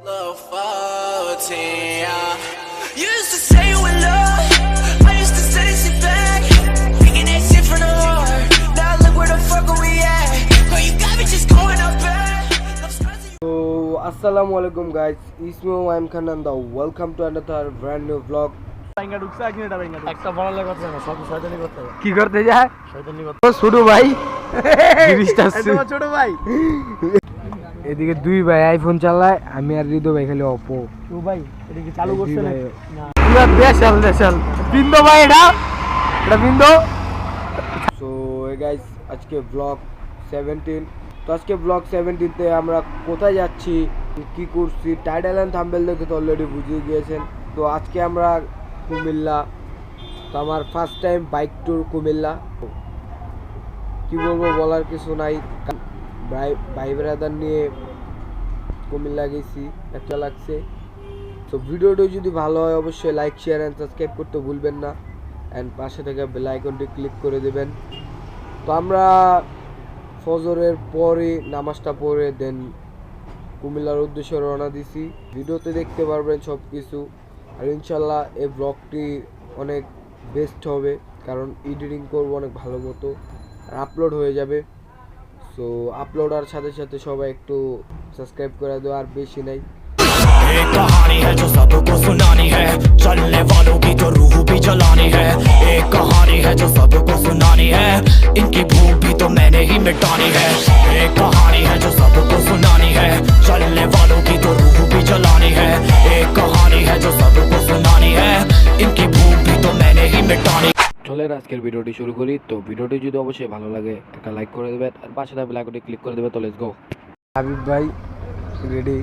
Love 14, yeah. You used to say you in love, I used to say sit back, thinking that shit from the heart. Now look where the fuck are we at? Girl, you got me just going up bad. So assalamu alaikum guys, it's me I'm Kananda. Welcome to another brand new vlog. কি করতে যায় ছোট ভাই ছোট ভাই এদিকে দুই ভাই আইফোন চালায়, আমি আর হৃদয় ভাই খালি অপো। তো ভাই এদিকে চালু করছে না পুরো দেশাল বিন্দু ভাই এটা বিন্দু। সো গাইস আজকে ব্লগ 17। তো আজকে ব্লগ 17 তে আমরা কোথায় যাচ্ছি, কি করছি, টাইটেল এন্ড থাম্বনেল দেখে তো অলরেডি বুঝিয়ে গিয়েছেন। তো আজকে আমরা কুমিল্লা, তো আমার first time bike tour Comilla. কি বলবো, বলার কিছু নাই। ভাই ব্রাদার নিয়ে কুমিল্লা গেছি, একটা লাগছে। তো ভিডিওটি যদি ভালো হয় অবশ্যই লাইক শেয়ার অ্যান্ড সাবস্ক্রাইব করতে ভুলবেন না, অ্যান্ড পাশে থেকে বেল আইকনটি ক্লিক করে দেবেন। তো আমরা ফজরের পরে নামাজটা পড়ে দেন কুমিল্লার উদ্দেশ্যে রওনা দিছি। ভিডিওতে দেখতে পারবেন সব কিছু, আর ইনশাল্লাহ এই ব্লগটি অনেক বেস্ট হবে, কারণ এডিটিং করবো অনেক ভালো মতো, আর আপলোড হয়ে যাবে। সো আপলোড আর সাথে সাথে সবাই একটু সাবস্ক্রাইব করে দেওয়া, আর বেশি নাই। एक कहानी है जो सबको सुनानी है, चलने वालों की तो रूह भी जलानी है। एक कहानी है जो सबको सुनानी है, इनकी भूख भी तो मैंने ही मिटानी है। एक कहानी है जो सबको सुनानी है, चलने वालों की तो रूह भी जलानी है। एक कहानी है जो सबको सुनानी है, इनकी भूख भी तो मैंने ही मिटानी। চলেন আজকের ভিডিওটি শুরু করি। তো ভিডিওটি যদি অবশ্যই ভালো লাগে একটা লাইক করে দেবেন, আর পাশে থাকা বেল আইকনটি ক্লিক করে দেবেন। তো লেটস গো। হাবিব ভাই রেডি,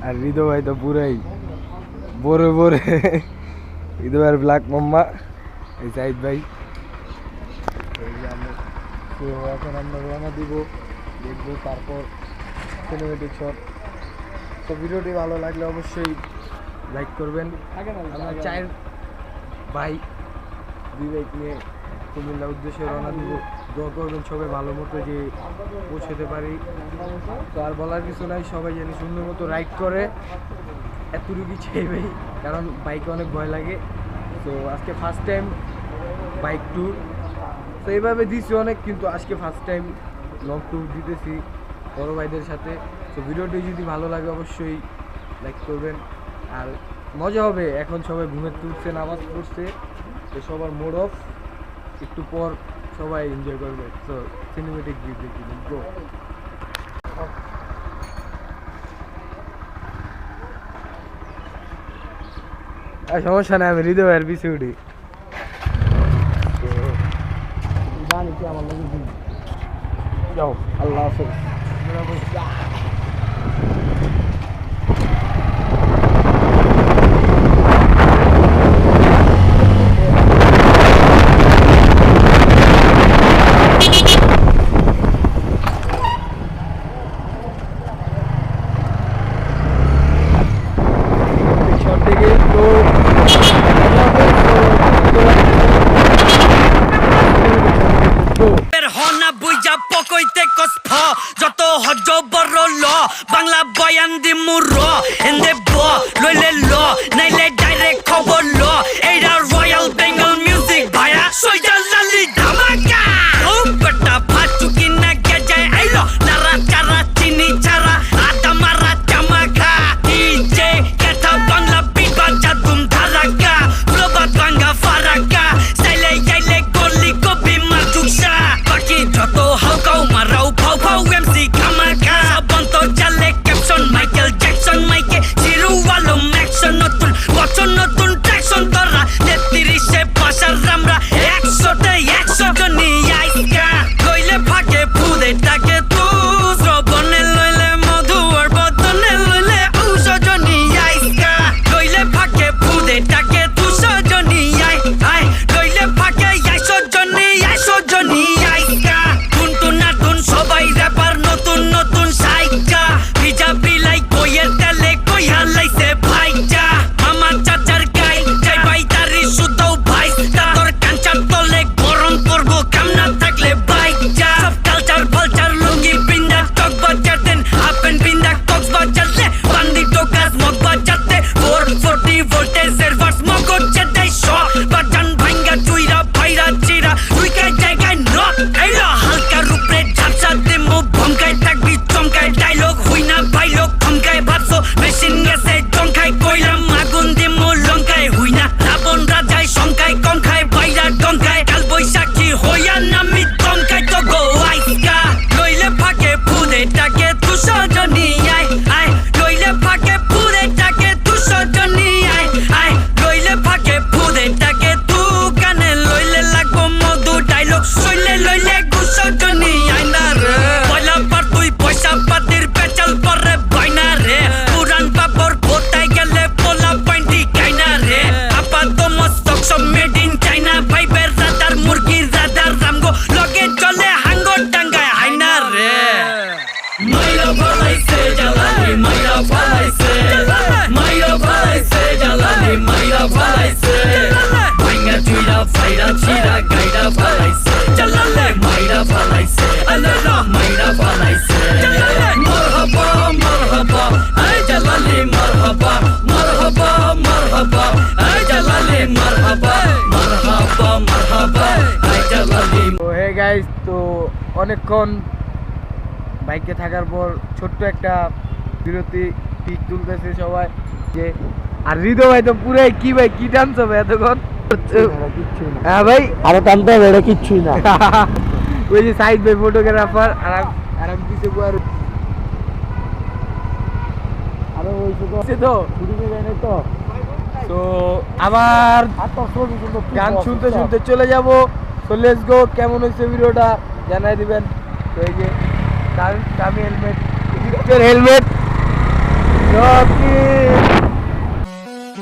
আর হৃদয় ভাই তো পুরাই বড় হৃদয় ভাইয়ের ব্ল্যাক মাম্মা, এই সাইদ ভাই। এখন আমরা রওনা দিব, দেখবো তারপর সিনেমেটিক শট। তো ভিডিওটি ভালো লাগলে অবশ্যই লাইক করবেন। আমরা চায়ের ভাই দুই বাইক নিয়ে কুমিল্লার উদ্দেশ্যে রওনা দিব। দোয়া করবেন সবাই ভালো মতো যে পৌঁছতে পারি। তো আর বলার কিছু নাই, সবাই জানি সুন্দর মতো রাইড করে, এতটুকু চাইবেই, কারণ বাইকে অনেক ভয় লাগে। তো আজকে ফার্স্ট টাইম বাইক ট্যুর, তো এইভাবে দিচ্ছি অনেক, কিন্তু আজকে ফার্স্ট টাইম লং ট্যুর দিতেছি বড় ভাইদের সাথে। তো ভিডিওটি যদি ভালো লাগে অবশ্যই লাইক করবেন, আর মজা হবে। এখন সবাই ঘুমের তুলছে, নামাজ পড়ছে, তো সবার মোড অফ, একটু পর সবাই এনজয় করবে। তো সিনেমেটিক ভিউ দেখি গো। সমস্যা নেই, আমি হৃদয় ভাইয়ের পিছিয়ে উঠি। আমার লাগে যাও, আল্লাহ হাফেজ। যত হজ বড় ল বাংলা বয়ান দি মুর এন্দে ব লইলে ল নাইলে ডাইরেক্ট খবর ল। এইটা রয়্যাল বেঙ্গল মিউজিক ভায়া সইজাল লালি ধামাকা। ও বেটা ফাটু কিনা গেজায় আইলো নারা চারা চিনি ছাড়া আদা মারা চামাখা। ডিজে কেথা বাংলা বিবা জাদুম ধারাকা, প্রবাদ বাঙ্গা ফারাকা, সাইলে যাইলে গলি কবি মাজুকসা। বাকি যত হাউকাও মারাও ফাও ফাও এমসি খামাখা। বন্ত চালে ক্যাপশন মাইকেল জ্যাকসন মাইকে জিরো আলো ম্যাকশন, নতুন বছর নতুন ট্র্যাকশন। ফালাইছে ভাঙা চুইরা ফাইরা চিরা গাইরা ফালাইছে জালালে মাইরা ফালাইছে আল্লাহ মাইরা ফালাইছে মারহাবা মারহাবা আয় জালালে মারহাবা মারহাবা মারহাবা আয় জালালে মারহাবা মারহাবা মারহাবা আয় জালালে। তো হে গাইস, তো অনেকক্ষণ বাইকে থাকার পর ছোট্ট একটা বিরতি পিক তুলতেছে সবাই যে, আর হৃদয় ভাই তো পুরাই কি ভাই কি টানছো ভাই এতক্ষণ? হ্যাঁ ভাই, আরে টানতে হবে, এটা কিচ্ছুই না। ওই যে সাইড ভাই ফটোগ্রাফার, আর আমি পিছে আর আরে ওই তো শুটিং এ যায় নাই তো। তো আবার আর তো ছবি সুন্দর গান শুনতে শুনতে চলে যাব। তো লেটস গো। কেমন হয়েছে ভিডিওটা জানাই দিবেন। তো এই যে দামি হেলমেট, হেলমেট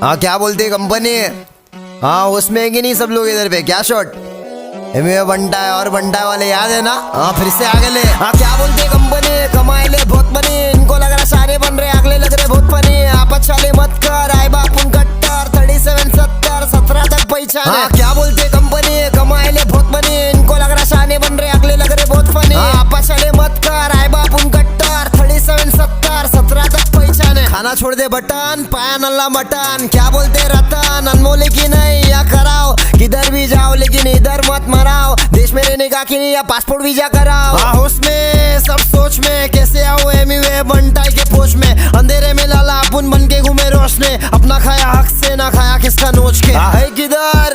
हाँ क्या बोलते कंपनी? हाँ उसमें है कि नहीं सब लोग इधर पे? क्या शॉट में बंटा है और बंटा वाले याद है ना? हाँ फिर से आगे ले। हाँ क्या बोलते कंपनी? कमाए ले बहुत बनी, इनको लग रहा सारे बन रहे, अगले लग रहे बहुत फनी। आपस वाले मत कर, आए बापुन कट्टर 37 70 17 तक पहचान। हाँ क्या बोलते कंपनी? कमाए ले बहुत बनी, इनको लग रहा सारे बन रहे, अगले लग रहे बहुत फनी। आपस वाले मत कर, आए बापुन कट्टर 37 70 17 तक पहचान। खाना छोड़ दे बटन, पाया नल्ला मटन। क्या बोलते रतन? अनमोले की नहीं या कराओ, किधर भी जाओ लेकिन इधर मत मराओ। देश में रहने का कि नहीं या पासपोर्ट वीजा कराओ। हाउस में सब सोच में, कैसे आओ एमवे बंटाई के पोच में। अंधेरे में लाला अपन बन के घूमे रोशने, अपना खाया हक से ना खाया किसका नोच के। है किधर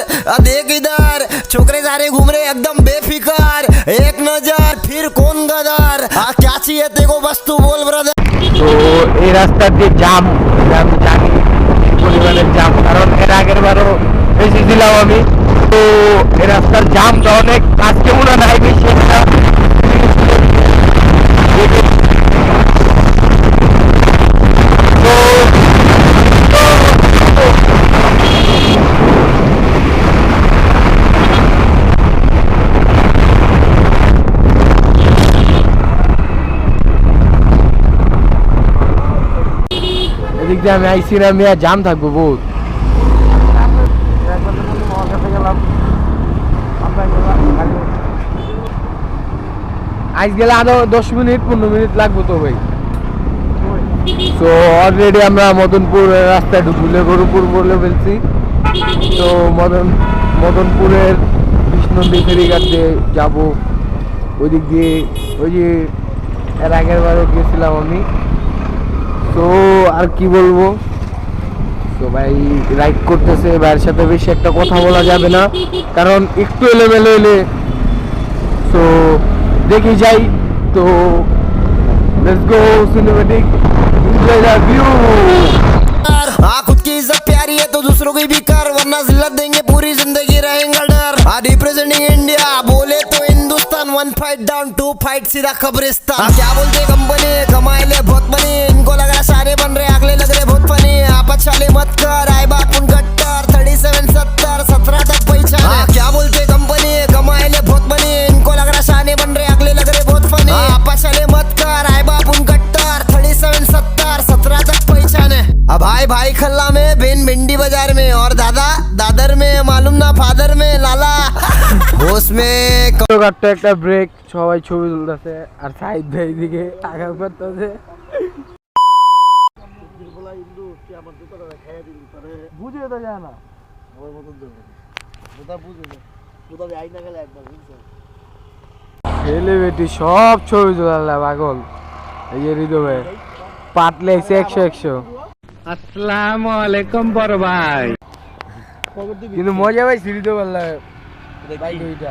देख इधर, छोकरे सारे घूम रहे एकदम बेफिकर। एक नजर फिर कौन गदर, क्या चाहिए तेको बस तू बोल ब्रदर। তো এই রাস্তার যে জাম, আমি জানি পরিমাণের জাম, কারণ এর আগের বারও এসেছিলাম আমি। তো এই রাস্তার জামটা অনেক, আজকে মনে নাই বেশি একটা। এদিক দিয়ে আমি আইসি না, মেয়া জাম থাকবো বহুত। আজ গেলে আরো 10 মিনিট 15 মিনিট লাগবো তো ভাই। তো অলরেডি আমরা মদনপুর রাস্তায় ঢুকলে গরুপুর বলে ফেলছি। তো মদনপুরের কৃষ্ণনদী ফেরিঘাট দিয়ে যাবো ওই দিক দিয়ে। ওই যে এর আগের বারও গেছিলাম আমি। তো আর কি বলবো, তো ভাই রাইড করতেছে, ভাইয়ের সাথে বেশি একটা কথা বলা যাবে না, কারণ একটু এলোমেলো হলে। তো দেখি যাই। তো let's go cinematic, enjoy the view. हाँ खुद की इज्जत प्यारी है तो दूसरों की भी कर, वरना जिल्लत देंगे पूरी जिंदगी रहेंगे डर। रिप्रेजेंटिंग इंडिया बोले तो हिंदुस्तान, 1 फाइट डाउन 2 फाइट सीधा कब्रिस्तान। क्या बोलते कंपनी? कमाए ले बहुत बनी, इनको लग रहा सारे बन रहे, अगले लग रहे बहुत फनी। आपस वाले मत कर, आए बापुन कट्टर 37 70 17 तक पहचान। क्या बोलते कंपनी? कमाए ले बहुत बनी, इनको लग रहा सारे बन रहे, अगले लग रहे बहुत फनी। आपस वाले मत कर, आए बापुन कट्टर 37 70 17 तक पहचान। अब भाई खल्ला में, बेन भिंडी बाजार में, और दादा दादर में, मालूम ना फादर में, लाला होश में। ছোটখাট্ট একটা ব্রেক, সবাই ছবি তুলতেছে আর সাইড ভাই দিকে টাকা করতেছে। বুঝে তো যায় না, ওর মতন দেবে ওটা বুঝে না, ওটা আই না গেলে একবার বুঝছো। ছেলে বেটি সব ছবি তোলা পাগল। এই যে হৃদয় ভাই পাতলে 100 আসসালামু আলাইকুম বড় ভাই। কিন্তু মজা ভাই হৃদয় বললা ভাই ওইটা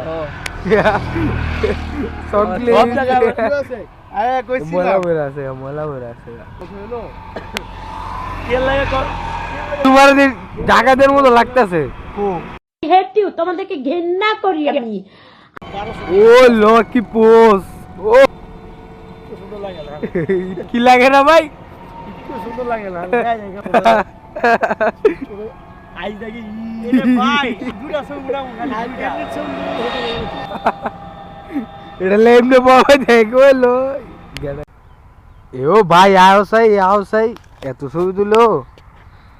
সকলে সব জায়গায় আবার কি আছে? আরে কইছিলাম মোলা বেরা আছে হলো তেল লাগে তোমার ঢাকাদের মতো লাগতেছে। হেটিও তোমাদেরকে ঘেন্না করি আমি। ও লকি পোস, ও সুন্দর লাগে না, কি লাগে না ভাই? সুন্দর লাগে না। আইজ দেখি এরে ভাই দুটা সব উড়া এটা লেমনে বাবা দেখো লো এ ও ভাই आओ সাই এত ছবি তুলো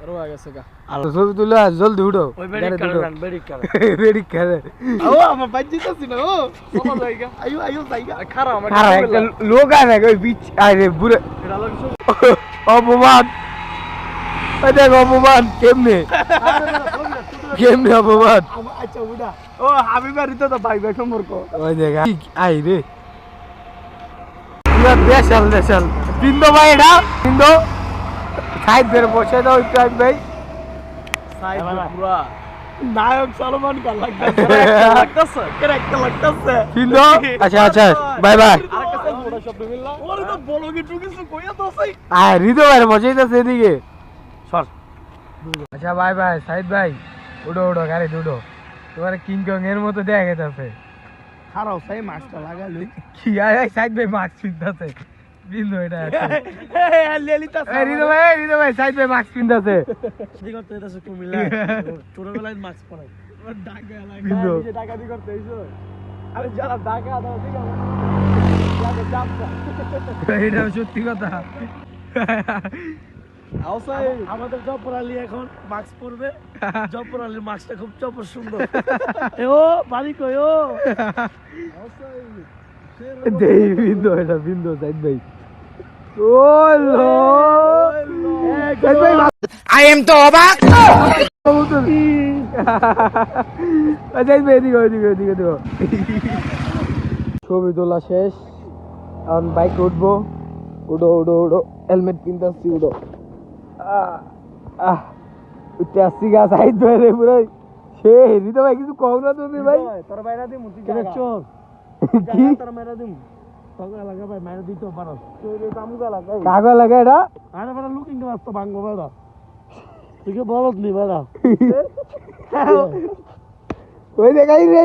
রোয়া গেছে গা ছবি তুলে জলদি উঠো ওই বেড়ি কার বেড়ি খারে ও আমার বাইক জিতাছি না ও সব জায়গা আইও আইও জায়গা খারাপ আমার খারা একটা লোক আনে ওই বিচ আরে বুড়ে এটা লাগছে অপমান ওই দেখ অপমান কেমনে অপমান আচ্ছা উড়া ও হাবিবার তো বাইক বাইক সম্পর্ক ওই দেখ আই রে পুরা দেশাল দেশাল বিন্দু ভাই এটা বিন্দু সাইড ধরে বসে দাও একটু আই ভাই সাইড পুরা নায়ক সলমান খান লাগতেছে একটা লাগতেছে বিন্দু আচ্ছা আচ্ছা বাই বাই আরেকটা সাইড বড় শব্দ মিললা ওরে তো বলগে টুকিস কইয়া তো সাই আয় হৃদয় ভাই বসেইতেছে এদিকে সর আচ্ছা বাই বাই সাইদ ভাই উঠো উঠো গাড়ি উঠো তোমার কিং কং এর মতো দেখা গেছে খারাপ সাই মাছটা লাগালি কি আয় সাইদ ভাই মাস্ক পিনতাছে বিন্দু এটা লেলিতা হৃদয় ভাই সাইদ ভাই মাস্ক পিনতাছে দি করতে এটাছে কুমিল্লা ছোটবেলায় মাছ পড়াই ঢাকা বিন্দু। লাগা ডাকাতি করতে হইছো আরে যারা ঢাকা দাও ঠিক আছে যাকে চাপটা এটা সত্যি কথা আওসাই আমাদের জপরালি এখন মাস্ক পরবে জপরালির মাস্কটা খুব চপর সুন্দর এ ও বাড়ি কই ও আওসাই দেই বিন্দু এটা বিন্দু সাইদ ভাই ও লো সাইদ ভাই আই এম তো অবাক সাইদ ভাই এদিকে এদিকে দেখো ছবি তোলা শেষ এখন বাইক উঠবো উঠো উঠো উঠো হেলমেট কিনতেছি উঠো উঠে আসছি গা সাইড ধরে পুরো সে হৃদয় ভাই কিছু কম না তুমি ভাই তোর বাইরা দি মুতি কেন চোর কি তোর মেরা দিম তোকে লাগা ভাই মেরা দিতে পারো চোরে কামুগা লাগা কাগজ লাগে এটা আরে বড় লুকিং গ্লাস তো ভাঙবো বেড়া তুই কি বলত নি বেড়া ওই দেখাই রে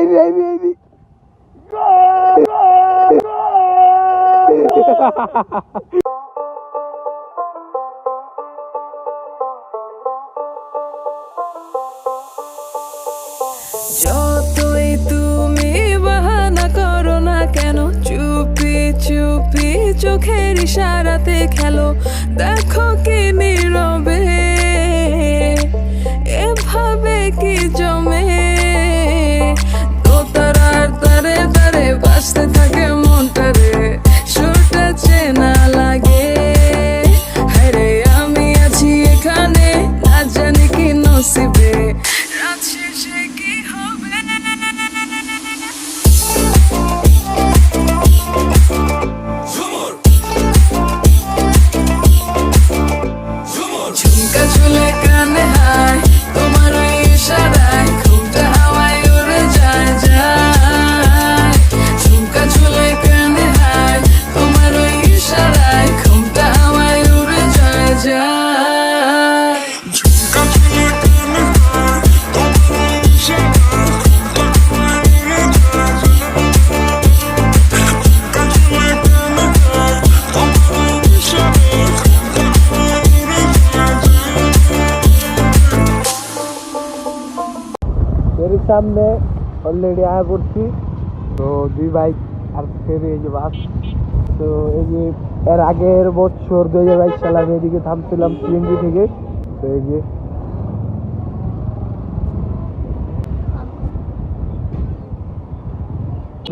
যতই তুমি বাহানা করো না কেন চুপি চুপি চোখের ইশারাতে খেলো দেখো কি নীরবে এভাবে কি জমে দোতারার তারে তারে বাজতে থাকে মনটা রে সুরটা চেনা লাগে হরে আমি আছি এখানে না জানি কি নসিবে রাত শেষে কি হবে ঝুমকা ঝুলে কানে হায় তোমার ওই ইশারায় ঘুমটা হাওয়ায় উড়ে যায় যায় ঝুমকা ঝুলে কানে হায় তোমার ওই ইশারায় ঘুমটা হাওয়ায় উড়ে যায় যায় ঝুমকা ঝুলে কানে হায় তোমার ওই ইশারায় ঘুমটা হাওয়ায় উড়ে যায় ঝুমকা ঝুলে কানে হায় তোমার ওই ইশারায় ঘুমটা হাওয়ায় উড়ে যায় এর সামনে অলরেডি আয়া পড়ছি তো দুই বাইক আর ফেরে এই যে বাস তো এই যে এর আগের বছর 2022 সালে আমি এদিকে থামছিলাম সিএনজি থেকে তো এই যে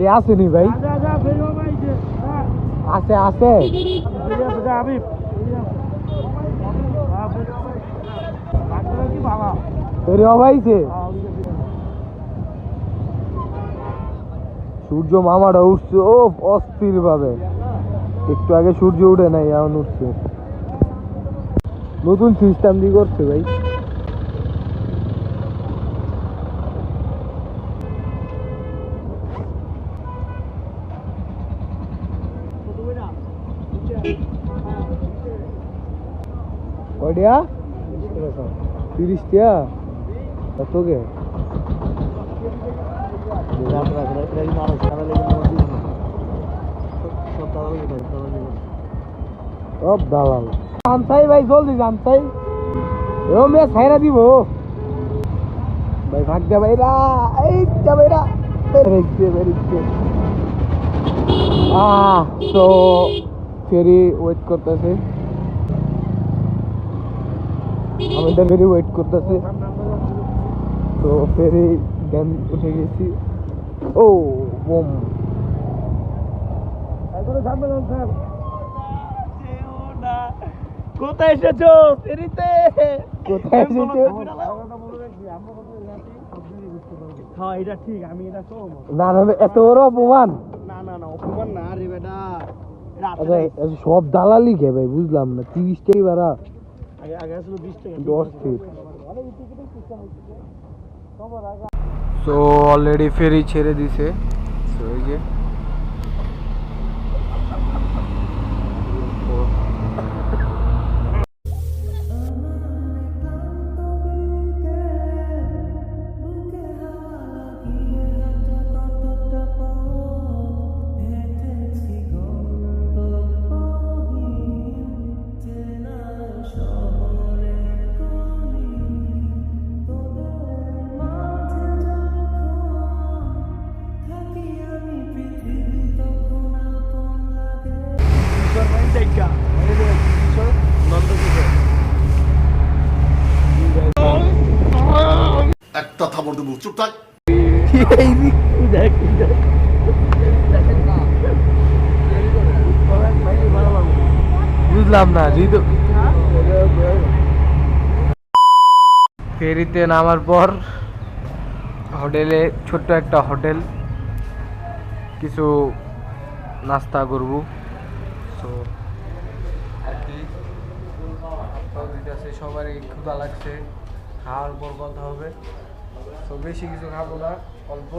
আসেনি ভাই যা ফেরো ভাই যে আছে আছে যা হাবিব কি বাবা তৈরি হবাইছে সূর্য মামাটা উঠছে ও অস্থির ভাবে একটু আগে সূর্য উঠে নাই এখন উঠছে নতুন সিস্টেম দিয়ে করছে ভাই কয়টা 30 টা কত কে সব দালাল জানতাই ভাই জলদি জানতাই ও মেয়ে ছাইরা দিব ভাই ভাগ দে ভাইরা এই যা ভাইরা বেরিয়ে তো ফেরি ওয়েট করতেছে আমাদের ফেরি ওয়েট করতেছে, তো ফেরি দেন উঠে গেছি। ও বোম, কোথায় এসেছো ফেরিতে? কোথায় এসেছো? হ্যাঁ এটা ঠিক, আমি এটা তো না না, এত বড় অপমান। না না না, অপমান না রে বেটা। আচ্ছা, সব দালালি কে ভাই, বুঝলাম না। 30 টাকা ভাড়া, আগে আগে আসলে 20 টাকা 10 ফিট। সো অলরেডি ফেরি ছেড়ে দিছে। সো এই যে একটা থাপড় দেবো, চুপ থাক। বুঝলাম না। ফেরিতে নামার পর হোটেলে, ছোট্ট একটা হোটেল, কিছু নাস্তা করবো। তো আর কি, সবারই ক্ষুধা লাগছে, খাওয়ার পর কথা হবে। তো বেশি কিছু খাবো না, অল্প।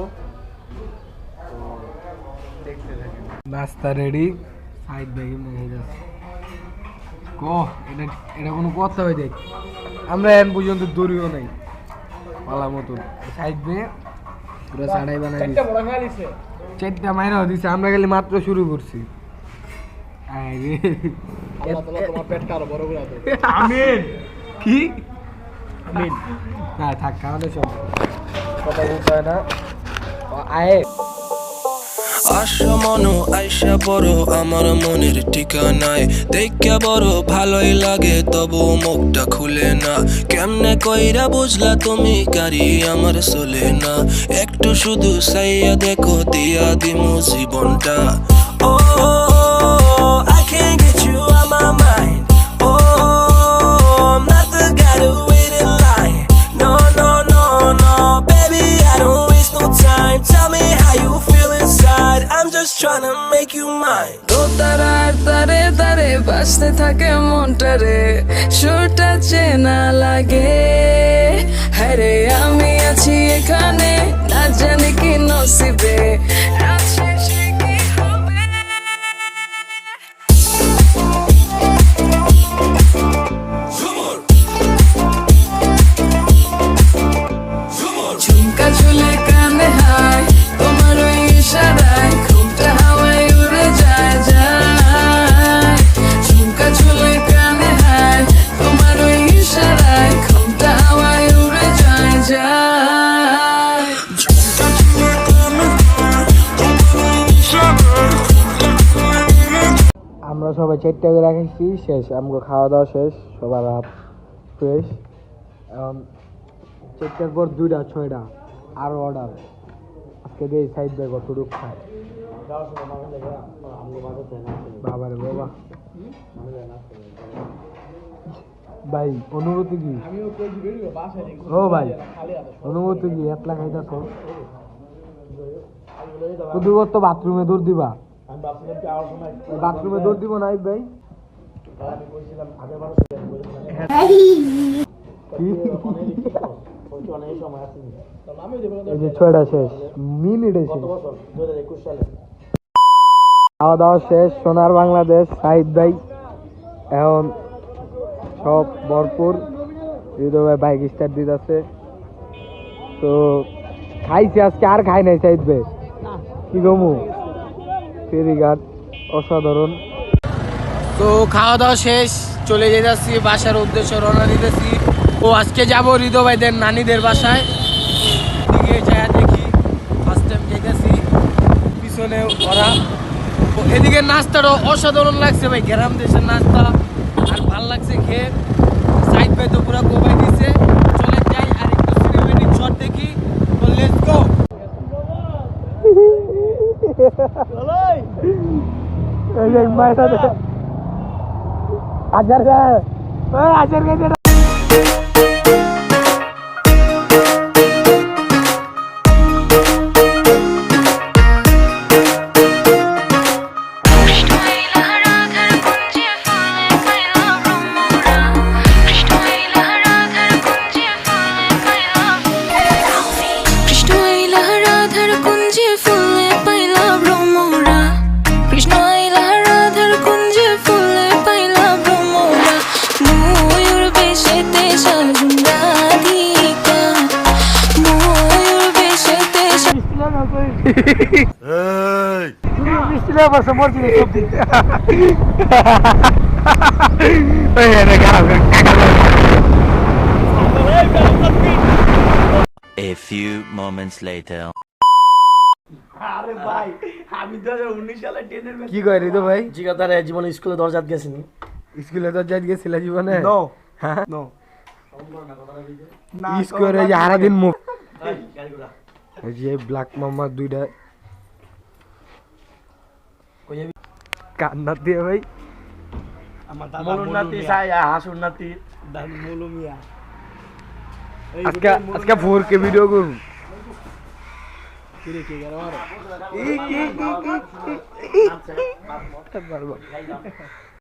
তো দেখতে থাকেন। নাস্তা রেডি, সাইড ব্যাগে নিয়ে যাচ্ছে। এটা এটা কোনো কথা হয়ে দেখ, আমরা এখন পর্যন্ত দড়িও নাই পালা মতন। সাইড দিয়ে পুরো সাড়াই বানাই দিচ্ছে, 4টা মাইরা দিচ্ছে। আমরা খালি মাত্র শুরু করছি। কি না থাক, খাওয়ানো সব কথা বলতে হয় না। আয়ে আসা মনো আইসা বড় আমার মনের ঠিকানায়, দেখা বড় ভালোই লাগে তবু মুখটা খুলে না। কেমনে কইরা বুঝলা তুমি গাড়ি আমার চলে না? একটু শুধু চাইয়া দেখো, দিয়া দিমু জীবনটা। ও I can't get you out my mind. Oh, I'm not the guy to wait in line. No, no, no, no, baby, I don't waste no time. Tell me how you feel inside. I'm just trying to make you mine. তো তারার তারে তারে বাসতে থাকে মনটারে, সুরটা চেনা লাগে। হ্যাঁ রে, আমি আছি এখানে, না জানি কি নসিবে রাত শেষে কি হবে। ঝুমকা ঝুলে কানে হায়, তোমার ওই ইশারায় ঘুমটা হাওয়ায় উড়ে যায় যায়। ঝুমকা ঝুলে কানে হায়, তোমার ওই ইশারায় ঘুমটা হাওয়ায় উড়ে যায় যায়। আমরা সবাই 4টা করে রাখেছি, শেষ। আমাকে খাওয়া দাওয়া শেষ, সবার হাত ফ্রেশ। এখন 4টার পর 2টা 6টা আরও অর্ডার। আজকে দিয়ে সাইড ব্যাগ কতটুক খায় বাবারে বাবা। ভাই অনুভূতি কি? ও ভাই অনুভূতি কি? এতলা খাইতেছ তো বাথরুমে দৌড় দিবা? বাথরুমে দৌড় দিব না ভাই। এই যে 6টা শেষ, মিনিটে শেষ। খাওয়া দাওয়া শেষ, সোনার বাংলাদেশ সাহিদ ভাই এখন সব ভরপুর। হৃদয় ভাই বাইক স্টার্ট দিতেছে। তো খাইছি আজকে, আর খাই নাই সাহিদ ভাই, কি গমু। ফেরিঘাট অসাধারণ। তো খাওয়া দাওয়া শেষ, চলে যেতেছি বাসার উদ্দেশ্যে, রওনা দিতেছি। ও আজকে যাবো হৃদয় ভাইদের নানিদের বাসায়। দিকে যায় দেখি, ফার্স্ট টাইম যেতেছি, পিছনে ওরা। এদিকে নাস্তাটাও অসাধারণ লাগছে ভাই, গ্রাম দেশের নাস্তা, আর ভাল লাগছে খেয়ে। সাইড ভাই তো পুরা A few moments later. আরে ভাই আমি 2019 সালে 10 এর কি কয় রিদো ভাই? জিগাতারে জীবনে স্কুলে দরজাত গেছিনি। স্কুলে তো যাই গেছিল জীবনে? নো হ্যাঁ নো স্কুলে যে হারা দিন মুখ এই যে ব্ল্যাক মামা দুইটা কান্না দিয়ে ভাই আমার দাদা মুলুনাতি সায়া হাসুনাতি দান মুলুমিয়া আজকে 4K ভিডিও করব কিরে কি গেল আর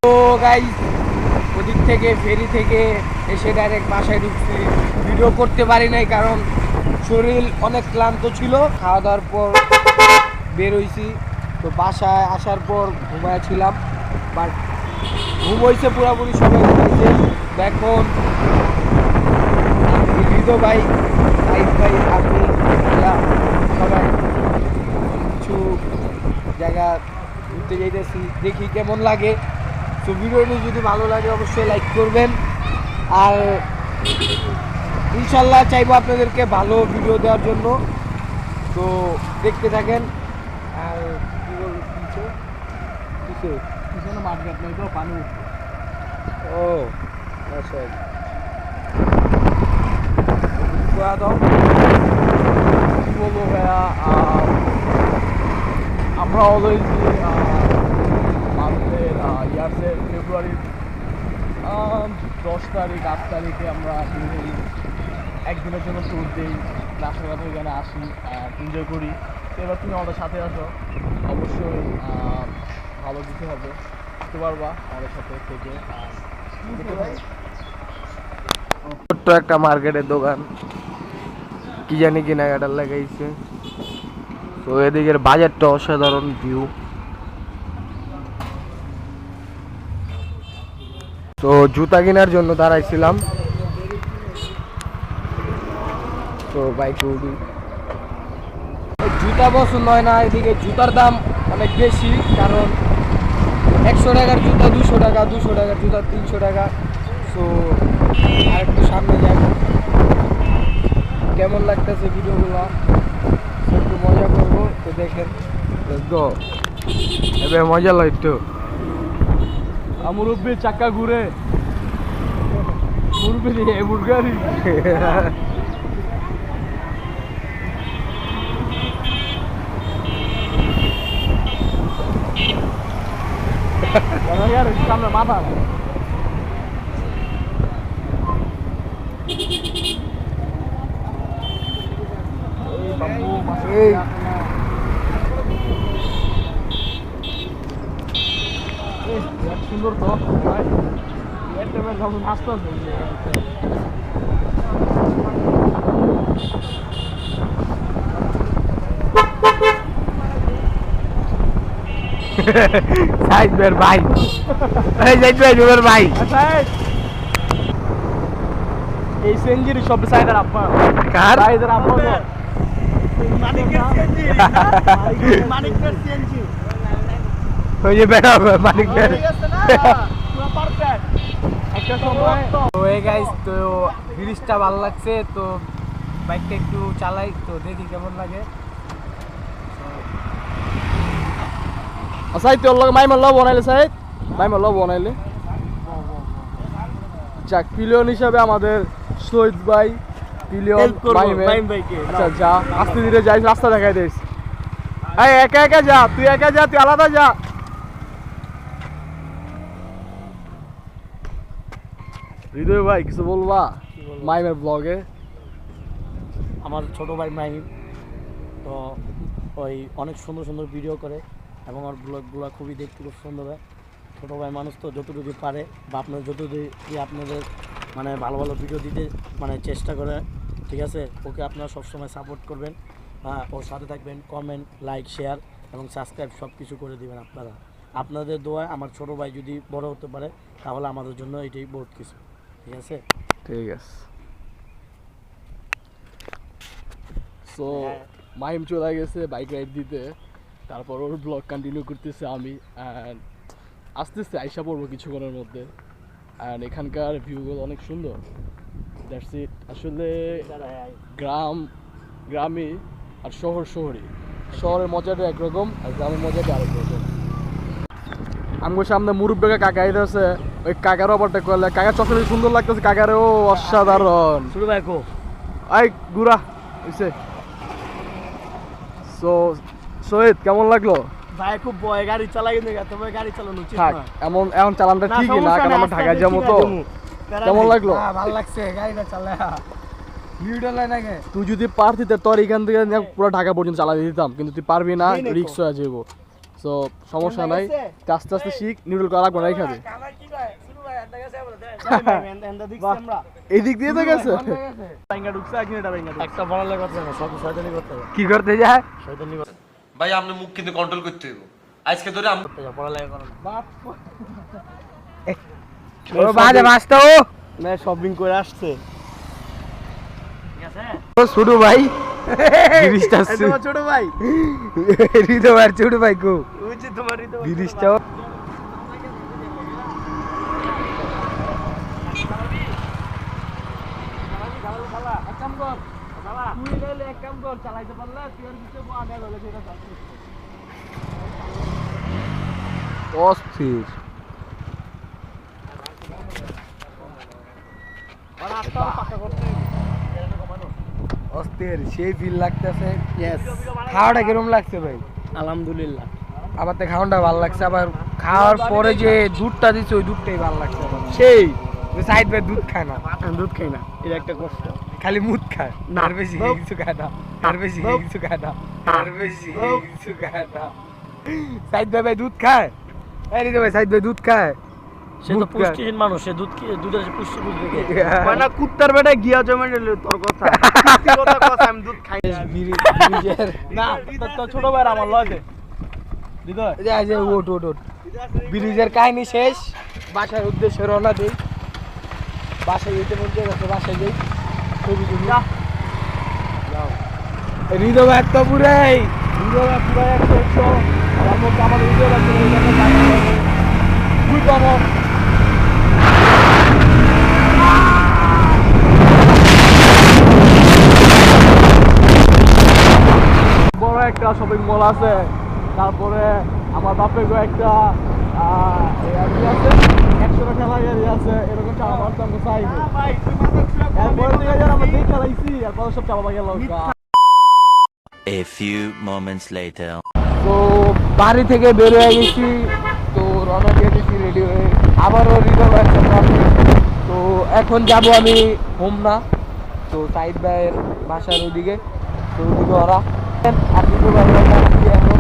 তো গাইস ওদিক থেকে ফেরি থেকে এসে ডাইরেক্ট বাসায় ঢুকছি ভিডিও করতে পারি নাই কারণ শরীর অনেক ক্লান্ত ছিল খাওয়া দাওয়ার পর বের হইছি তো বাসায় আসার পর ঘুমাইছিলাম বাট ঘুম হয়েছে পুরোপুরি সবাই ঘুমাইছে এখন রিদো ভাই সাইদ ভাই আমি সবাই কিছু জায়গা ঘুরতে যাইতেছি দেখি কেমন লাগে তো ভিডিওটি যদি ভালো লাগে অবশ্যই লাইক করবেন আর ইনশাল্লাহ চাইবো আপনাদেরকে ভালো ভিডিও দেওয়ার জন্য তো দেখতে থাকেন আর কি বলছো পিছনে মাঠঘাট নাই তো পানি ও আচ্ছা দাও কি বলবো ভাইয়া আমরা অলওয়েজ আমাদের ইয়ার্সের ফেব্রুয়ারির 10 তারিখ 8 তারিখে আমরা একদিনের জন্য ট্যুর দিই রাস্তাঘাটে এখানে আসি এনজয় করি তো এবার তুমি আমাদের সাথে আসো অবশ্যই ভালো কিছু হবে বুঝতে পারবা আমাদের সাথে থেকে ছোট্ট একটা মার্কেটের দোকান কি জানি কেনাকাটা লাগাইছে তো এদিকের বাজারটা অসাধারণ ভিউ তো জুতা কেনার জন্য দাঁড়াইছিলাম তো বাইকে উঠি জুতা পছন্দ হয় না এদিকে জুতার দাম অনেক বেশি কারণ 100 টাকার জুতা 200 টাকা 200 টাকার জুতা 300 টাকা তো আর একটু সামনে যাব কেমন লাগতেছে ভিডিওগুলো একটু মজা করবো তো দেখেন এবার মজা লাগতো মুরব্বী চাক্কা ঘুরে মুরব্বী দিয়ে মুরগারি সামনে মাথা এই সুন্দর তো নাস্তা সাইদ বের ভাই এই যাইতে ভাই বের ভাই এই সেঞ্জুরি সব সাইডার আপা কার সাইডার আপা মানিকের সেঞ্জুরি মানিকের সেঞ্জুরি ওই যে বের মানিক বের পুরো পারফেক্ট একটা সময় তো এই গাইস তো ব্রিজটা ভালো লাগছে তো বাইকটা একটু চালাই তো দেখি কেমন লাগে সাইড তোর লগে মাইমার লব বানাইলে সাইড মাইমার লব বানাইলে যাক পিলিয়ন হিসাবে আমাদের শহীদ ভাই পিলিয়ন মাইম ভাইকে আচ্ছা যা আস্তে ধীরে যাই রাস্তা দেখাই দিস এই একা একা যা তুই আলাদা যা হৃদয় ভাই কিছু বলবা মাইমের ব্লগে? আমার ছোট ভাই মাহিম তো ওই অনেক সুন্দর সুন্দর ভিডিও করে এবং ওর ব্লগগুলো খুবই দেখতে খুব সুন্দর হয়। ছোটো ভাই মানুষ তো যতটুকু পারে বা আপনার যতটুকু আপনাদের মানে ভালো ভালো ভিডিও দিতে মানে চেষ্টা করে, ঠিক আছে? ওকে আপনারা সবসময় সাপোর্ট করবেন, হ্যাঁ, ওর সাথে থাকবেন, কমেন্ট, লাইক, শেয়ার এবং সাবস্ক্রাইব সব কিছু করে দেবেন আপনারা। আপনাদের দোয়ায় আমার ছোটো ভাই যদি বড় হতে পারে তাহলে আমাদের জন্য এটাই বহুত কিছু, ঠিক আছে? ঠিক আছে। সো মাহিম চলে গেছে বাইক রাইড দিতে, তারপর ওর ব্লগ কন্টিনিউ করতেছে আমি, অ্যান্ড আস্তে আস্তে আইসা পড়বো কিছুক্ষণের মধ্যে। অ্যান্ড এখানকার ভিউগুলো অনেক সুন্দর। That's it. আসলে গ্রামে আর শহরই। শহরের মজাটা একরকম আর গ্রামের মজাটা আরেক রকম। আমার সামনে মুরব্বেকা কাকা আইতেছে, ওই কাকার ওপরটা করলে কাকা চকলেট সুন্দর লাগতেছে, কাকারেও অসাধারণ। শুরু ভাই কো আই গুড়া হইছে। সো শহীদ কেমন লাগলো? ভাই খুব ভয়, গাড়ি চালাই কিন্তু তবে গাড়ি চালানো উচিত থাক, না। এখন চালানটা ঠিকই না, কারণ আমরা ঢাকায় যাবো তো। কেমন লাগলো? ভালো লাগছে গাড়িটা চালা ভিডিও লাইন আগে। তুই যদি পারতি তোর এখান থেকে পুরো ঢাকা পর্যন্ত চালাই দিতাম, কিন্তু তুই পারবি না, রিক্স হয়ে যাবো। সো সমস্যা নাই, আস্তে আস্তে শিখ, নিউডল করা লাগবে না এখানে। এই দিক দিয়ে তো গেছে একটা বড় লাগা করতে না, সব শয়তানি করতে হবে। কি করতে যায়? শয়তানি করতে ভাই আপনি মুখ কিন্তু কন্ট্রোল করতে হইব আজকে ধরে আমি হবে, বড় লাগা করো না। ও বাজে মাস্তা ও না শপিং করে আসছে, ঠিক আছে? ও ছোট ভাই গিরিশটা ছোট ভাই হৃদয় আর ছোট ভাই কো ওই যে তোমার তো গিরিশটা অস্থির। অস্থির সেই ফিল লাগতেছে। খাওয়াটা কিরম লাগছে ভাই? আলহামদুলিল্লাহ আবার তো খাওয়াটা ভালো লাগছে, আবার খাওয়ার পরে যে দুধটা দিচ্ছে ওই দুধটাই ভালো লাগছে আমার। সেই সাইড ভাই দুধ খায় না, দুধ খাই না, এটা একটা কষ্ট। খালি মুদ খায়, না। আর বেশি কিছু খায় না, আর বেশি কিছু খায় না, আর বেশি কিছু খায় না। সাইড ভাই দুধ খায়? এই রে ভাই সাইড ভাই দুধ খায়? সে তো পুষ্টিহীন মানুষ, সে দুধের পুষ্টি বুঝবে কে? মানে কুত্তার বেটা গিয়া জমে নিল তোর কথা। আমি দুধ খাই না, তোর ছোট ভাই আমার লজে হৃদয় ওট ওট ওট ব্রিজের কাহিনী শেষ, বাসার উদ্দেশ্যে রওনা দিই। বাসায় যেতে মন গেছে, বাসায় যাই। ছবি তুলি। হৃদয় ভাই তো পুরাই হৃদয় পুরো 100 আমার মধ্যে আমার হৃদয় বড় একটা শপিং মল আছে, তারপরে আমার বাপের একটা আছে 100 টাকা গাড়ি আছে, এরকম চালা মারতাম চাই। এরপরে থেকে যারা আমরা দেখে চালাইছি, এরপরে সব চালা গেল। A few moments later. তো বাড়ি থেকে বের হয়ে গেছি, তো রওনা দিয়ে গেছি রেডি হয়ে, আবারও হৃদয় ভাইয়ের সাথে আমি। তো এখন যাব আমি হোমনা, তো সাইড ভাইয়ের বাসার ওইদিকে। তো ওইদিকে ওরা আর হৃদয় ভাই এখন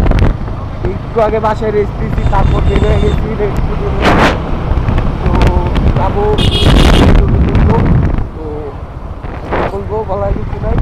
একটু আগে বাসায় রেস্ট দিচ্ছি, তারপর বের হয়ে গেছি রেস্ট। তো যাবো, তো বলবো বলার কিছু নাই।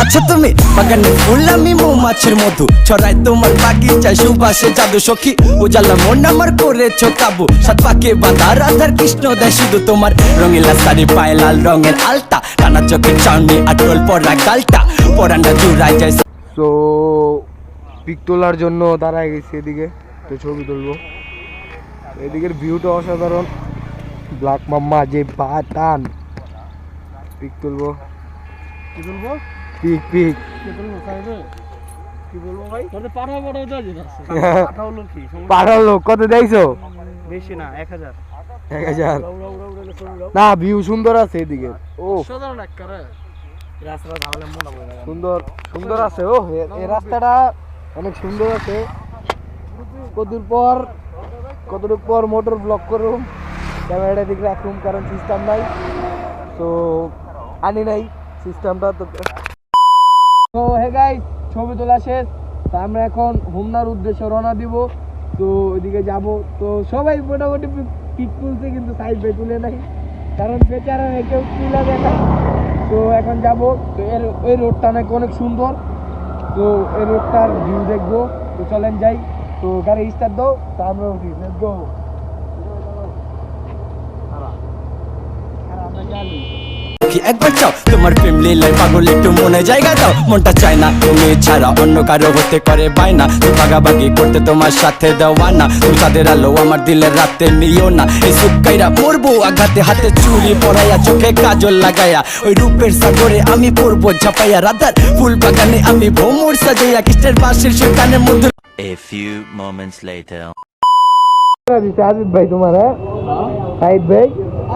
আচ্ছা তুমি বাগানে ফুল, আমি মৌমাছির মধু ছড়াই তোমার বাগিচায় সুবাসে জাদু সখী উজালা মন আমার করেছো কাবু, সাত পাকে বাঁধা রাধার কৃষ্ণ দেয় শুধু তোমার রঙিলা শাড়ি, পায়ে লাল রঙের আলতা, কানা চোখের চাউনি আর টোল পরা গালটা, পরান্ডা জুড়ায় যায়। তো পিক তোলার জন্য দাঁড়ায় গেছি এদিকে, তো ছবি তুলবো। এদিকের ভিউটা অসাধারণ, ব্ল্যাক মাম্মা যে বাটান। পিক তুলবো, কি বলবো? পিক পিক কি বলবো সাইবে? কি বলবো ভাই? তোর পাঠাও বড় দাও যেটা আছে। পাঠাও লোক কি? পাঠালো কত দেইছো? বেশি না 1000। 1000 না, ভিউ সুন্দর আছে এদিকে। ও সাধারণ একবারে রাস্তাটা ঝামেলা মনে পড়ে না। সুন্দর সুন্দর আছে। ও এই রাস্তাটা অনেক সুন্দর আছে। কতদূর পর কতটুকু পর মোটর ব্লক করুম, ক্যামেরাটা দিকে রাখুম, কারণ সিস্টেম নাই, তো আনি নাই সিস্টেমটা। তো হে গাইস, ছবি তোলা শেষ, তো আমরা এখন হোমনার উদ্দেশ্যে রওনা দিব। তো ওইদিকে যাব। তো সবাই মোটামুটি পিক তুলছে, কিন্তু সাইড ভাই তুলে নাই, কারণ বেচারা কেউ তুলে দেয় না। তো এখন যাব। তো এই রোডটা নাকি অনেক সুন্দর, তো এই রোডটার ভিউ দেখবো। তো চলেন যাই। তো গাড়ি স্টার্ট দাও, তো আমরা উঠি। Let's go. একবার চাও তোমার ফ্যামিলি লাইফ পাগল একটু মনে জায়গা দাও, মনটা চায় না তুমি ছাড়া অন্য কারো হতে করে বায়না, তুমি ভাগাভাগি করতে তোমার সাথে দেওয়া না, তুমি তাদের আলো আমার দিলের রাতে নিও না, এই সুক্কাইরা মরবো আঘাতে, হাতে চুড়ি পরাইয়া চোখে কাজল লাগাইয়া, ওই রূপের সাগরে আমি পড়বো ঝাপাইয়া, রাধার ফুল বাগানে আমি ভ্রমর সাজাইয়া, কৃষ্ণের বাঁশির সেখানে মধ্যে। A few moments later. Aziz ভাই তোমার, হ্যাঁ সাইদ ভাই,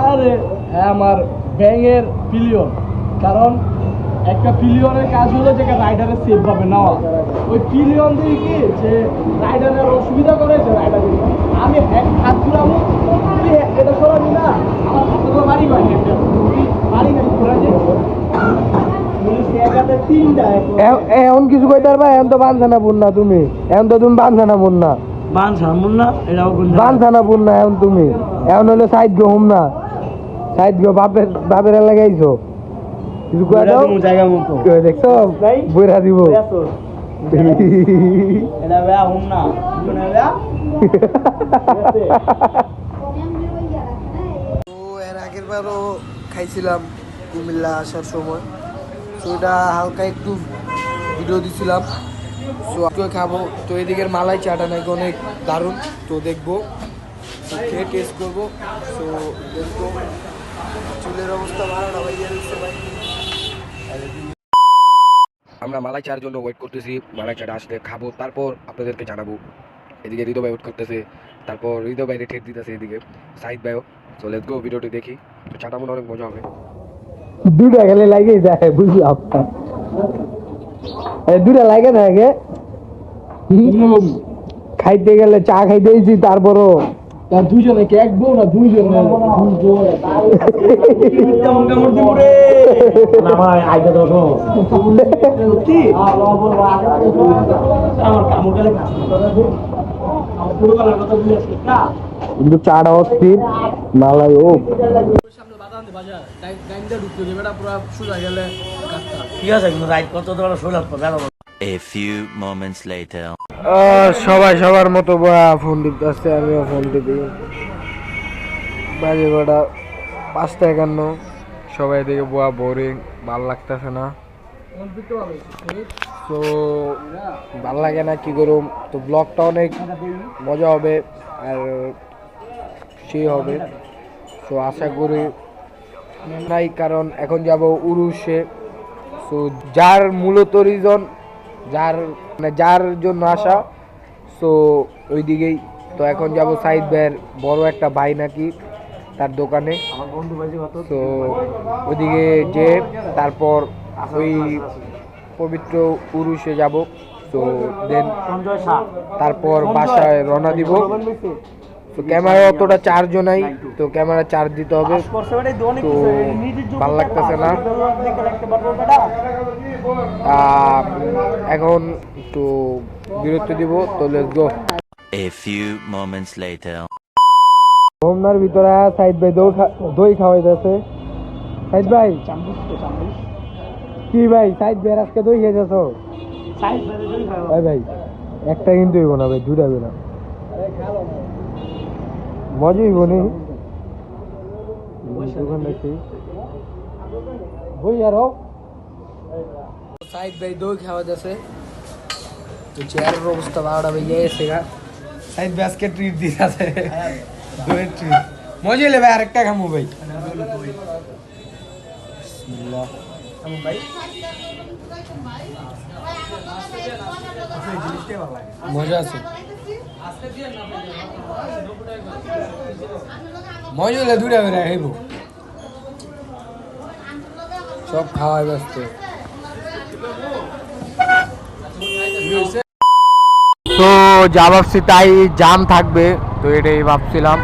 আরে হ্যাঁ আমার ব্যাঙের পিলিয়ন, কারণ একটা পিলিয়নের কাজ হলো যে রাইডারের সেফ ভাবে নেওয়া, ওই পিলিয়ন দিয়ে কি যে রাইডারের অসুবিধা করেছে রাইডার, আমি হাত ঘুরাবো এটা সরাবি না, আমার হাতে তো বাড়ি পাই বাড়ি গাড়ি ঘোরা যে এখন কিছু কইতে পারবা? এখন তো বানছানা বুননা তুমি, এখন তো তুমি বানছানা বুননা, বানছানা বুননা এখন তুমি, এখন হলো সাইড গো হোম না, সাইড গো বাপের লাগাইছো, কিছু কয়ে দাও জায়গা মতো, দেখছো বইরা দিব। এর আগের বারও খাইছিলাম কুমিল্লা আসার সময়, তো ওটা হালকা একটু ভিডিও দিছিলাম, তো খাবো। তো এদিকের মালাই চাটা নাকি অনেক দারুণ, তো দেখবো, খেয়ে টেস্ট করবো। তো দেখবো চুলের অবস্থা ভালো না ভাই, আমরা মালাই চার জন্য ওয়েট করতেছি, মালাই চাটা আসলে খাবো, তারপর আপনাদেরকে জানাবো। এদিকে হৃদয় ভাই ওয়েট করতেছে, তারপর হৃদয় বাইরে ঠেট দিতেছে, এদিকে সাইদ ভাইও। তো লেটস গো, ভিডিওটি দেখি। তো চাটা মনে অনেক মজা হবে, দুটা গেলে লাগে যায়, বুঝলাম দুটা লাগে না আগে খাইতে গেলে, চা খাইতেছি, তারপরও দুজনে কে এক বউ না দুইজন কিন্তু চাটা অস্থির, মালাই ও ঠিক আছে, কিন্তু রাইড করতে তো শোনা ভালো। A few moments later. সবাই সবার মতো ফোন টিপতে আসছে, আমিও ফোন টিপি। বাজে কটা 5:51, সবাই দিকে বোরিং, ভাল লাগতেছে না, তো ভাল লাগে না, কি করুম। তো ব্লগটা অনেক মজা হবে আর সেই হবে, তো আশা করি নাই, কারণ এখন যাব উরুষে। তো যার মূলত রিজন, যার জন্য আসা, সো ওই দিকেই। তো এখন যাব সাইদ ভাইয়ের বড় একটা ভাই নাকি তার দোকানে, তো ওইদিকে যে তারপর ওই পবিত্র উরুষে যাব। তো দেন তারপর বাসায় রওনা দিব। তো ক্যামেরা অতটা চার্জও নাই, তো ক্যামেরা চার্জ দিতে হবে, তো ভালো লাগতেছে না। এখন একটু বিরতি দিব, তো let's go. A few moments later. হোমনার ভিতরে সাইদ ভাই দই খাওয়াইতেছে। সাইদ ভাই কি ভাই, সাইদ ভাই আজকে দই খেয়েছ? ভাই একটা কিন্তু হইব না ভাই, দুটা হইব না, মজা হইব নি দোকান দেখি বই আরো। সাইদ ভাই দই খাওয়া যাচ্ছে, তো চেয়ারের অবস্থা 12টা বেজে গেছে গা। সাইদ ভাই আজকে ট্রিট দিতেছে, দইয়ের ট্রিট মজা হইলে ভাই আরেকটা খামু ভাই। মজা আছে, মজা হলে দুটা বেড়া খাইব, সব খাওয়াই ব্যস্ত। তো যা ভাবছি তাই জাম থাকবে, তো এটাই ভাবছিলাম।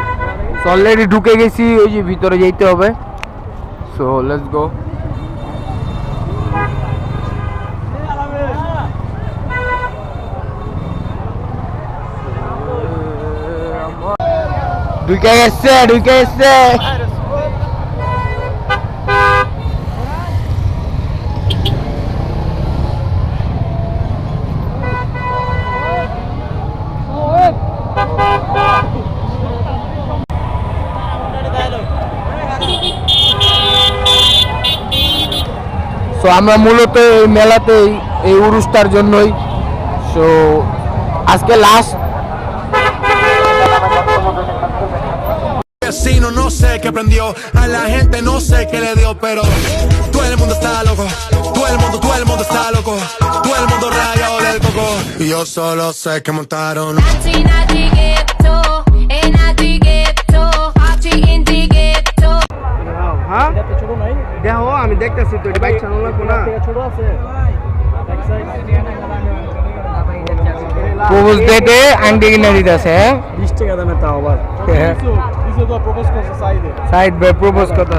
সো অলরেডি ঢুকে গেছি, ওই যে ভিতরে যেতে হবে। So let's go. ঢুকে গেছে। তো আমরা মূলত এই মেলাতেই, এই উরুসটার জন্যই। সো আজকে last. Vecino no sé qué prendió, a la gente no sé qué le dio, pero todo el mundo está loco, todo el mundo está loco, todo el mundo rayado del coco, y yo solo sé que montaron. হ্যাঁ দেখো, আমি দেখতেছি তো bike চালানো না। Propose ডেটে আংটি কিনে দিতেছে 20 টাকা দামে, তাও আবার প্রপোজ করছে সাইড ভাই প্রপোজ কথা।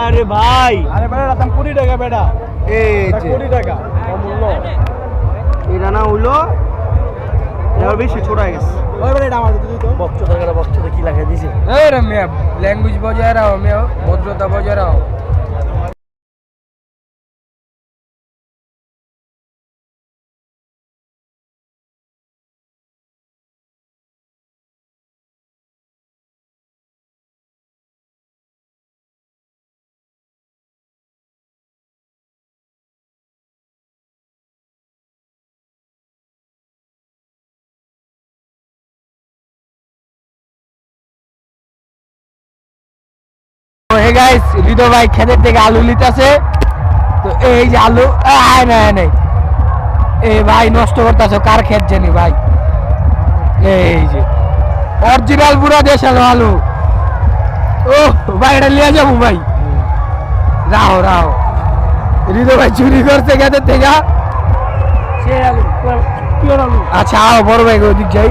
আরে ভাই, আরে বেটা দাম 20 টাকা বেটা, এই যে 20 টাকা অমূল্য। এটা না হইলো, এর বেশি ছোট হয়ে গেছে। ওই বেটা এটা আমার দিতে তো বক্সটা কি লাগাই দিছে? এই রে মিয়া, ল্যাঙ্গুয়েজ বজায় রাখো মিয়া, ভদ্রতা বজায় রাখো। হে গাইস, হৃদয় ভাই ক্ষেতের থেকে আলু লিতেছে। তো এই যে আলু, নাই এই ভাই নষ্ট করতেছ, কার ক্ষেত জানি ভাই। এই যে অরিজিনাল পুরা দেশালো আলু। ও ভাই, এটা লিয়ে যাবো ভাই। রাও হৃদয় ভাই চুরি করছে ক্ষেতের থেকে। আচ্ছা আও বড় ভাই ওদিক যাই।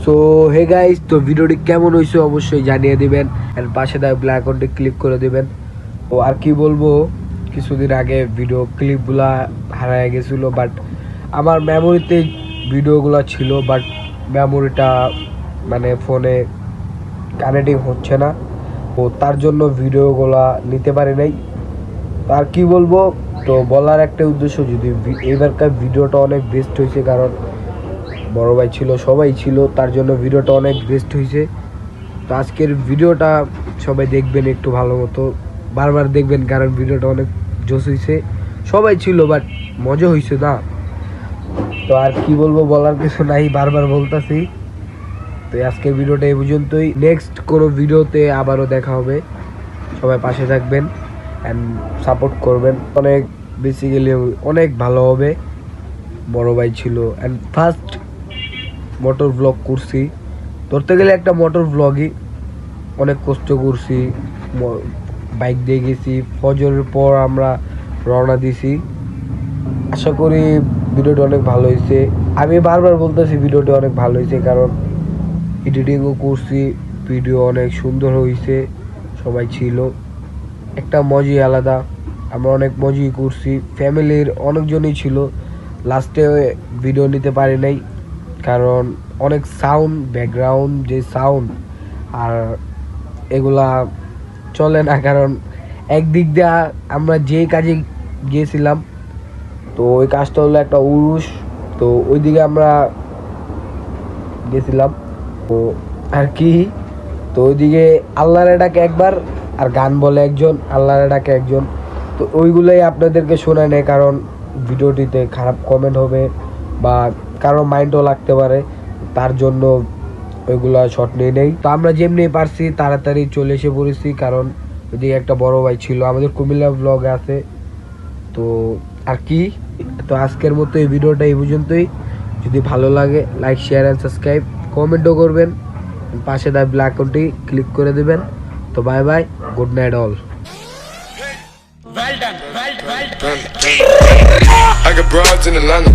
সো হে গাইস, তো ভিডিওটি কেমন হয়েছে অবশ্যই জানিয়ে দিবেন, এর পাশে দেওয়া ব্ল্যাক আইকনটি ক্লিক করে দিবেন। ও আর কি বলবো, কিছুদিন আগে ভিডিও ক্লিপগুলা হারায় গেছিলো, বাট আমার মেমোরিতে ভিডিওগুলো ছিল, বাট মেমোরিটা মানে ফোনে কানেক্টিং হচ্ছে না, ও তার জন্য ভিডিওগুলা নিতে পারি নাই। আর কি বলবো, তো বলার একটা উদ্দেশ্য, যদি এবারকার ভিডিওটা অনেক বেস্ট হয়েছে, কারণ বড় ভাই ছিল, সবাই ছিল, তার জন্য ভিডিওটা অনেক বেস্ট হয়েছে। তো আজকের ভিডিওটা সবাই দেখবেন একটু ভালো মতো, বারবার দেখবেন, কারণ ভিডিওটা অনেক জোশ হয়েছে, সবাই ছিল, বাট মজা হয়েছে না। তো আর কি বলবো, বলার কিছু নাই, বারবার বলতেছি। তো আজকের ভিডিওটা এই পর্যন্তই, নেক্সট কোনো ভিডিওতে আবারও দেখা হবে। সবাই পাশে থাকবেন অ্যান্ড সাপোর্ট করবেন, অনেক বেসিক্যালি অনেক ভালো হবে। বড় ভাই ছিল অ্যান্ড ফার্স্ট মোটর ব্লগ করছি, ধরতে গেলে একটা মোটর ব্লগই। অনেক কষ্ট করছি, বাইক দিয়ে গেছি, ফজরের পর আমরা রওনা দিছি। আশা করি ভিডিওটি অনেক ভালো হয়েছে। আমি বারবার বলতেছি ভিডিওটি অনেক ভালো হয়েছে, কারণ এডিটিংও করছি, ভিডিও অনেক সুন্দর হয়েছে, সবাই ছিল, একটা মজাই আলাদা। আমরা অনেক মজাই করছি, ফ্যামিলির অনেকজনই ছিল। লাস্টে ভিডিও নিতে পারি নাই, কারণ অনেক সাউন্ড, ব্যাকগ্রাউন্ড যে সাউন্ড, আর এগুলা চলে না, কারণ একদিক দিয়ে আমরা যে কাজে গিয়েছিলাম, তো ওই কাজটা হলো একটা উরুস, তো ওইদিকে আমরা গেছিলাম। তো আর কি, তো ওইদিকে আল্লাহর ডাকে একবার, আর গান বলে একজন, আল্লাহর ডাকে একজন, তো ওইগুলোই আপনাদেরকে শোনা নেই, কারণ ভিডিওটিতে খারাপ কমেন্ট হবে বা কারো মাইন্ডও লাগতে পারে, তার জন্য ওইগুলো শর্ট নিয়ে নেই। তো আমরা যেমনি পারছি তাড়াতাড়ি চলে এসে পড়েছি, কারণ ওইদিকে একটা বড় ভাই ছিল, আমাদের কুমিল্লা ব্লগে আছে। তো আর কি, তো আজকের মতো এই ভিডিওটা এই পর্যন্তই। যদি ভালো লাগে লাইক, শেয়ার অ্যান্ড সাবস্ক্রাইব, কমেন্টও করবেন, পাশে দেওয়া ব্ল্যাক আইকনটি ক্লিক করে দেবেন। তো bye bye, good night all. I got broads in Atlanta.